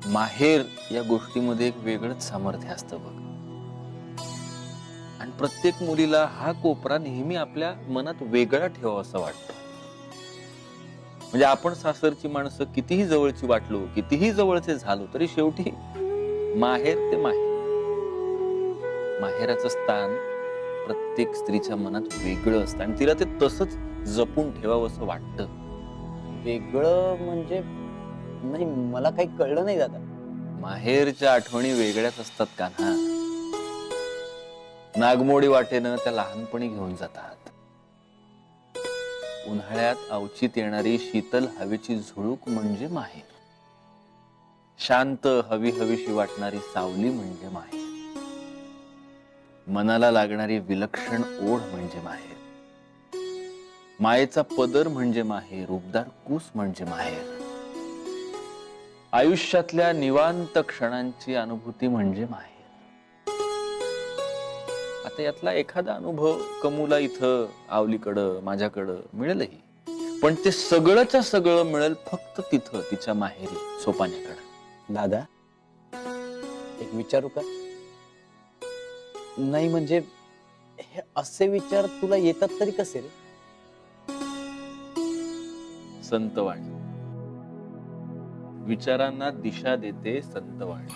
माहेर या गोष्टीमध्ये एक वेगळंच सामर्थ्य असतं बघ. आणि प्रत्येक मुलीला हा कोपरा नेहमी आपल्या मनात वेगळा ठेवावा असं वाटतं. म्हणजे आपण सासरची माणसं कितीही जवळची वाटलो, कितीही जवळचे झालो, तरी शेवटी माहेर ते माहेर. माहेराचं स्थान प्रत्येक स्त्रीच्या मनात वेगळं असतं आणि तिला ते तसंच जपून ठेवावं असं वाटतं. वेगळं म्हणजे नाही, मला काही कळलं नाही दादा. माहेरच्या आठवणी वेगळ्याच असतात कान्हा. नागमोडी वाटेनं त्या लहानपणी घेऊन जातात. उन्हाळ्यात अवचित येणारी शीतल हवेची झुळूक म्हणजे माहेर. शांत हवी हवीशी वाटणारी सावली म्हणजे माहेर. मनाला लागणारी विलक्षण ओढ म्हणजे माहेर. मायेचा पदर म्हणजे माहेर. उबदार कूस म्हणजे माहेर. आयुष्यातल्या निवांत क्षणांची अनुभूती म्हणजे माहेर. आता यातला एखादा अनुभव कमूला इथं आवलीकडं माझ्याकडं मिळेलही, पण ते सगळंच्या सगळं मिळेल फक्त तिथं तिच्या माहेरी सोपाण्याकडं. दादा, एक विचारू का? नाही म्हणजे हे असे विचार तुला येतात तरी कसे रे? संतवाणी विचारांना दिशा देते संतवाणी.